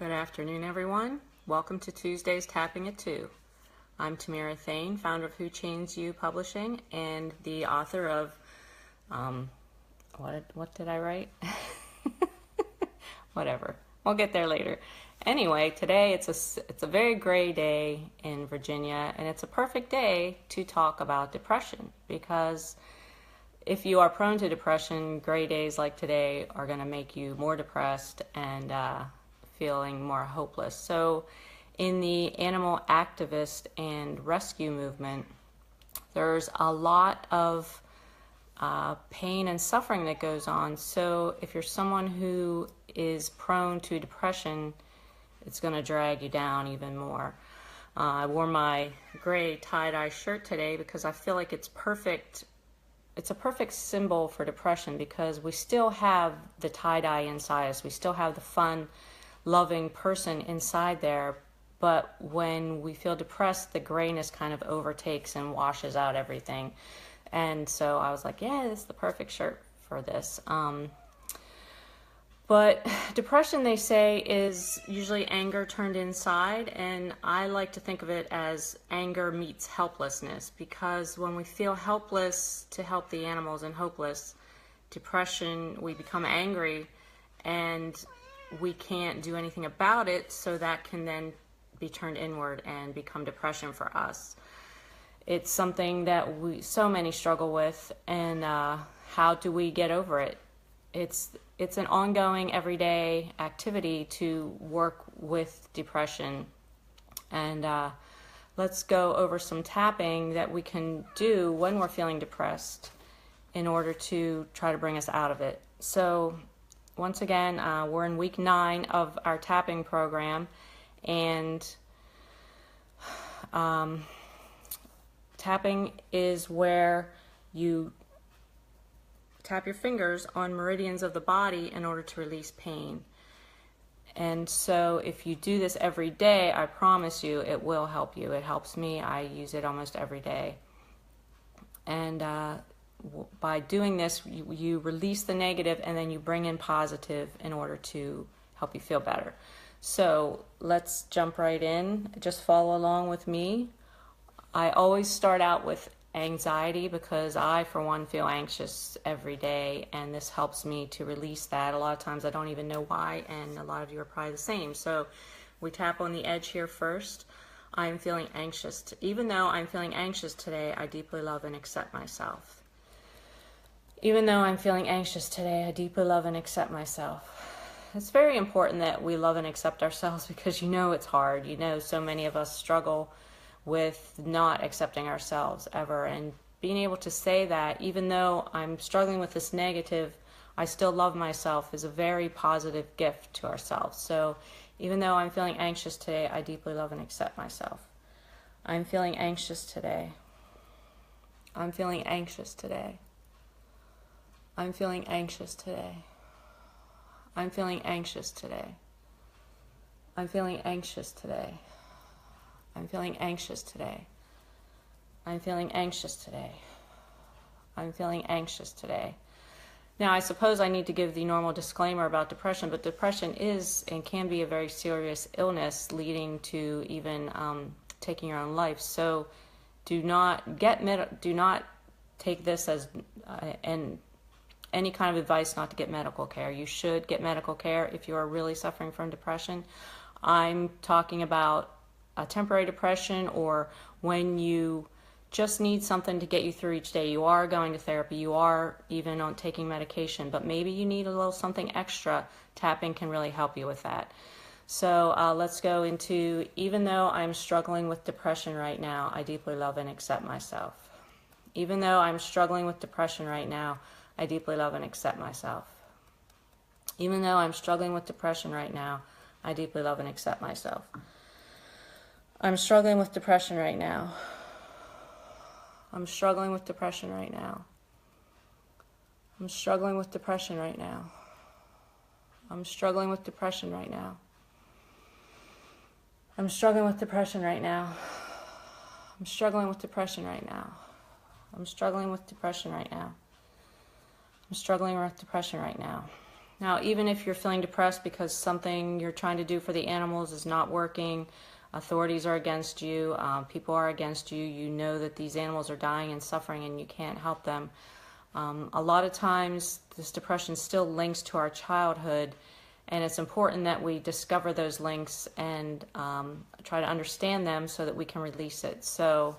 Good afternoon, everyone. Welcome to Tuesday's Tapping at 2. I'm Tamira Thayne, founder of Who Chains You Publishing and the author of, what did I write? Whatever. We'll get there later. Anyway, today it's a very gray day in Virginia, and it's a perfect day to talk about depression because if you are prone to depression, gray days like today are going to make you more depressed and feeling more hopeless. So in the animal activist and rescue movement, there's a lot of pain and suffering that goes on. So if you're someone who is prone to depression, it's going to drag you down even more. I wore my gray tie-dye shirt today because I feel like it's perfect. It's a perfect symbol for depression because we still have the tie-dye inside us. We still have the fun, loving person inside there, but when we feel depressed, the grayness kind of overtakes and washes out everything. And so I was like, yeah, this is the perfect shirt for this. But depression, they say, is usually anger turned inside, and I like to think of it as anger meets helplessness, because when we feel helpless to help the animals and hopeless, depression, we become angry and we can't do anything about it, so that can then be turned inward and become depression for us. It's something that so many struggle with, and how do we get over it? It's an ongoing, everyday activity to work with depression. And let's go over some tapping that we can do when we're feeling depressed in order to try to bring us out of it. So once again, we're in week 9 of our tapping program, and tapping is where you tap your fingers on meridians of the body in order to release pain. And so if you do this every day, I promise you it will help you. It helps me. I use it almost every day. And by doing this, you release the negative and then you bring in positive in order to help you feel better. So let's jump right in. Just follow along with me. I always start out with anxiety because I, for one, feel anxious every day, and this helps me to release that. A lot of times I don't even know why, and a lot of you are probably the same. So we tap on the edge here first. I'm feeling anxious. Even though I'm feeling anxious today, I deeply love and accept myself. Even though I'm feeling anxious today, I deeply love and accept myself. It's very important that we love and accept ourselves because you know it's hard. You know so many of us struggle with not accepting ourselves ever, and being able to say that even though I'm struggling with this negative, I still love myself is a very positive gift to ourselves. So even though I'm feeling anxious today, I deeply love and accept myself. I'm feeling anxious today. I'm feeling anxious today. I'm feeling anxious today. I'm feeling anxious today. I'm feeling anxious today. I'm feeling anxious today. I'm feeling anxious today. I'm feeling anxious today. Now, I suppose I need to give the normal disclaimer about depression, but depression is and can be a very serious illness leading to even taking your own life. So do not take this as any kind of advice not to get medical care. You should get medical care if you are really suffering from depression. I'm talking about a temporary depression, or when you just need something to get you through each day. You are going to therapy, you are even on taking medication, but maybe you need a little something extra. Tapping can really help you with that. So let's go into, even though I'm struggling with depression right now, I deeply love and accept myself. Even though I'm struggling with depression right now, I deeply love and accept myself. Even though I'm struggling with depression right now, I deeply love and accept myself. I'm struggling with depression right now. I'm struggling with depression right now. I'm struggling with depression right now. I'm struggling with depression right now. I'm struggling with depression right now. I'm struggling with depression right now. I'm struggling with depression right now. I'm struggling with depression right now. Now, even if you're feeling depressed because something you're trying to do for the animals is not working, authorities are against you, people are against you, you know that these animals are dying and suffering and you can't help them. A lot of times this depression still links to our childhood, and it's important that we discover those links and try to understand them so that we can release it. So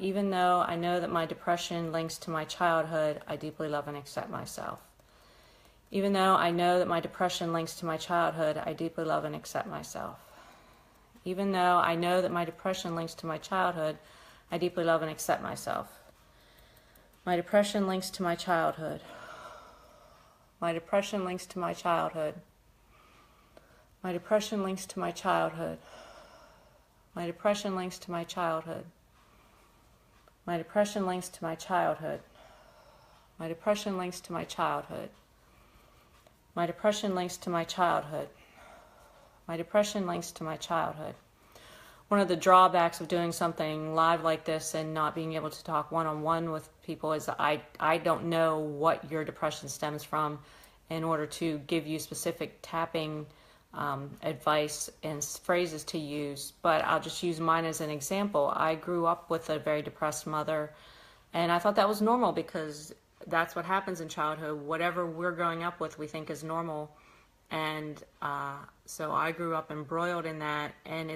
even though I know that my depression links to my childhood, I deeply love and accept myself. Even though I know that my depression links to my childhood, I deeply love and accept myself. Even though I know that my depression links to my childhood, I deeply love and accept myself. My depression links to my childhood. My depression links to my childhood. My depression links to my childhood. My depression links to my childhood. My depression links to my childhood. My depression links to my childhood. My depression links to my childhood. My depression links to my childhood. One of the drawbacks of doing something live like this and not being able to talk one-on-one with people is that I don't know what your depression stems from in order to give you specific tapping advice and phrases to use, but I'll just use mine as an example. I grew up with a very depressed mother, and I thought that was normal because that's what happens in childhood. Whatever we're growing up with, we think is normal, and so I grew up embroiled in that, and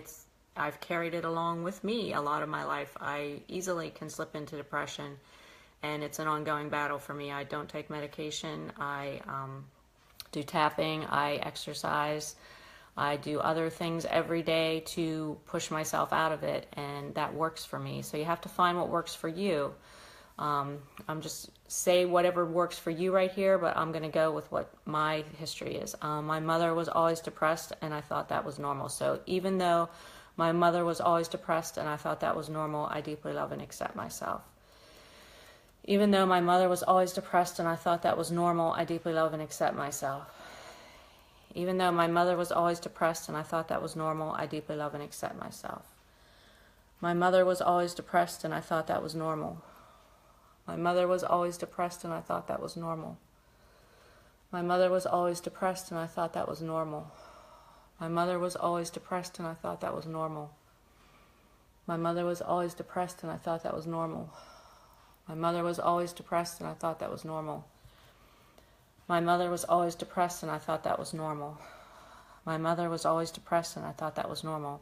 I've carried it along with me a lot of my life. I easily can slip into depression, and it's an ongoing battle for me. I don't take medication. I do tapping. I exercise. I do other things every day to push myself out of it, and that works for me. So you have to find what works for you. I'm just say whatever works for you right here, but I'm going to go with what my history is. My mother was always depressed, and I thought that was normal. So even though my mother was always depressed and I thought that was normal, I deeply love and accept myself. Even though my mother was always depressed and I thought that was normal, I deeply love and accept myself. Even though my mother was always depressed and I thought that was normal, I deeply love and accept myself. My mother was always depressed and I thought that was normal. My mother was always depressed and I thought that was normal. My mother was always depressed and I thought that was normal. My mother was always depressed and I thought that was normal. My mother was always depressed and I thought that was normal. My mother was always depressed and I thought that was normal. My mother was always depressed and I thought that was normal. My mother was always depressed and I thought that was normal.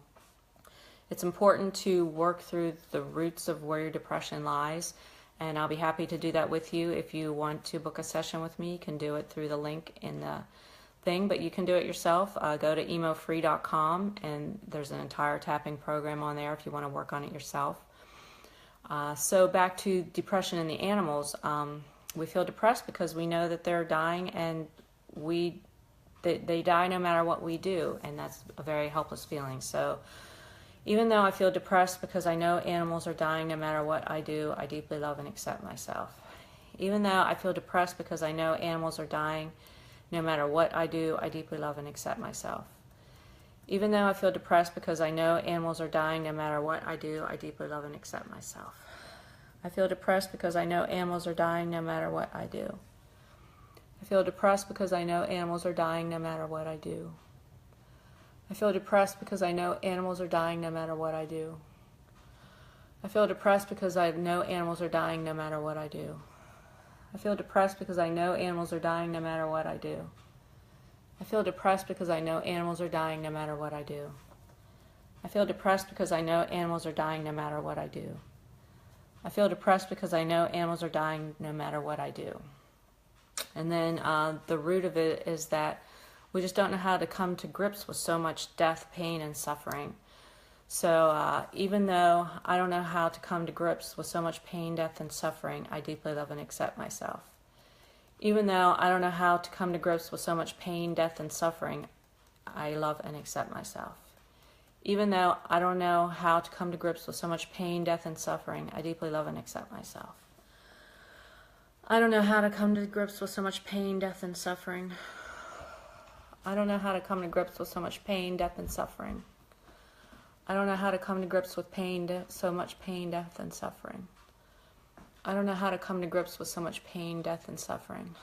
It's important to work through the roots of where your depression lies, and I'll be happy to do that with you. If you want to book a session with me, you can do it through the link in the thing, but you can do it yourself. Go to emofree.com, and there's an entire tapping program on there if you want to work on it yourself. So back to depression in the animals. We feel depressed because we know that they're dying, and they die no matter what we do, and that's a very helpless feeling. So even though I feel depressed because I know animals are dying no matter what I do, I deeply love and accept myself. Even though I feel depressed because I know animals are dying no matter what I do, I deeply love and accept myself. Even though I feel depressed because I know animals are dying no matter what I do, I deeply love and accept myself. I feel depressed because I know animals are dying no matter what I do. I feel depressed because I know animals are dying no matter what I do. I feel depressed because I know animals are dying no matter what I do. I feel depressed because I know animals are dying no matter what I do. I feel depressed because I know animals are dying no matter what I do. I feel depressed because I know animals are dying no matter what I do. I feel depressed because I know animals are dying no matter what I do. I feel depressed because I know animals are dying no matter what I do. And then the root of it is that we just don't know how to come to grips with so much death, pain, and suffering. So even though I don't know how to come to grips with so much pain, death, and suffering, I deeply love and accept myself. Even though I don't know how to come to grips with so much pain, death, and suffering, I love and accept myself. Even though I don't know how to come to grips with so much pain, death, and suffering, I deeply love and accept myself. I don't know how to come to grips with so much pain, death, and suffering. I don't know how to come to grips with so much pain, death, and suffering. I don't know how to come to grips with so much pain, death, and suffering. I don't know how to come to grips with so much pain, death, and suffering.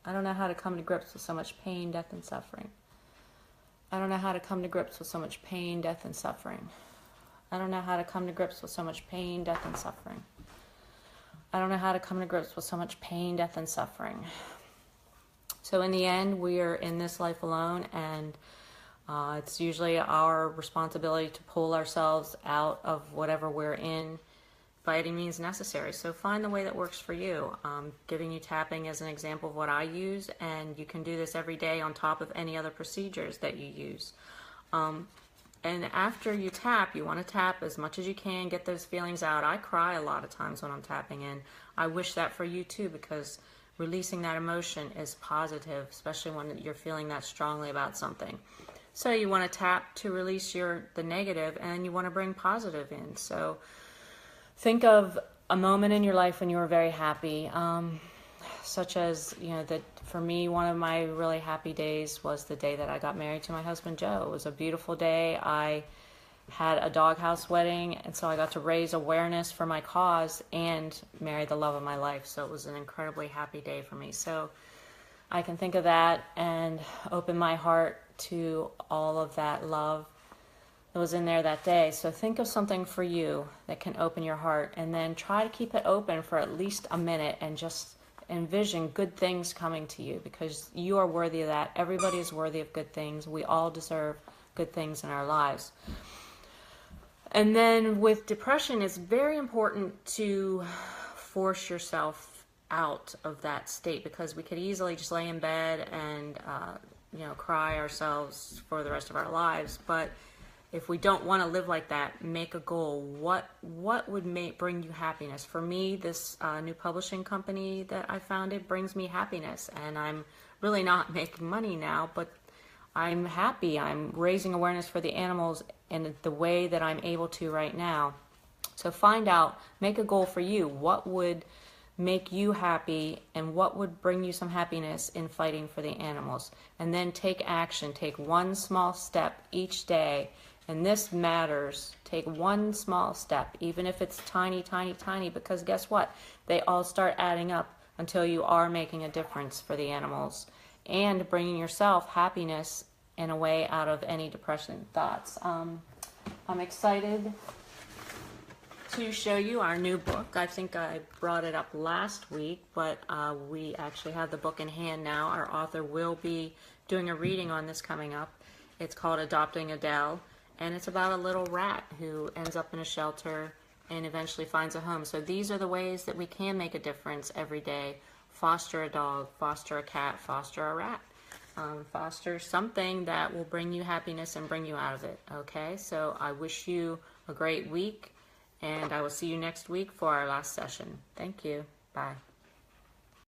I don't know how to come to grips with so much pain, death, and suffering. I don't know how to come to grips with so much pain, death, and suffering. I don't know how to come to grips with so much pain, death, and suffering. I don't know how to come to grips with so much pain, death, and suffering. So in the end, we are in this life alone, and it's usually our responsibility to pull ourselves out of whatever we're in by any means necessary. So find the way that works for you. Giving you tapping as an example of what I use, and you can do this every day on top of any other procedures that you use. And after you tap, you want to tap as much as you can, get those feelings out. I cry a lot of times when I'm tapping in. I wish that for you too, because releasing that emotion is positive, especially when you're feeling that strongly about something. So you want to tap to release the negative, and you want to bring positive in. So think of a moment in your life when you were very happy, such as, that for me, one of my really happy days was the day that I got married to my husband, Joe. It was a beautiful day. I had a doghouse wedding, and so I got to raise awareness for my cause and marry the love of my life. So it was an incredibly happy day for me. So I can think of that and open my heart to all of that love that was in there that day. So think of something for you that can open your heart, and then try to keep it open for at least a minute and just envision good things coming to you, because you are worthy of that. Everybody is worthy of good things. We all deserve good things in our lives. And then with depression, it's very important to force yourself out of that state, because we could easily just lay in bed and cry ourselves for the rest of our lives. But if we don't want to live like that, make a goal. What would bring you happiness? For me, this new publishing company that I founded brings me happiness, and I'm really not making money now, but I'm happy. I'm raising awareness for the animals in the way that I'm able to right now. So find out, make a goal for you. What would make you happy, and what would bring you some happiness in fighting for the animals? And then take action. Take one small step each day. And this matters. Take one small step, even if it's tiny, tiny, tiny, because guess what? They all start adding up until you are making a difference for the animals and bringing yourself happiness and a way out of any depression thoughts. I'm excited to show you our new book. I think I brought it up last week, but we actually have the book in hand now. Our author will be doing a reading on this coming up. It's called Adopting Adele. And it's about a little rat who ends up in a shelter and eventually finds a home. So these are the ways that we can make a difference every day. Foster a dog, foster a cat, foster a rat. Foster something that will bring you happiness and bring you out of it. Okay, so I wish you a great week, and I will see you next week for our last session. Thank you. Bye.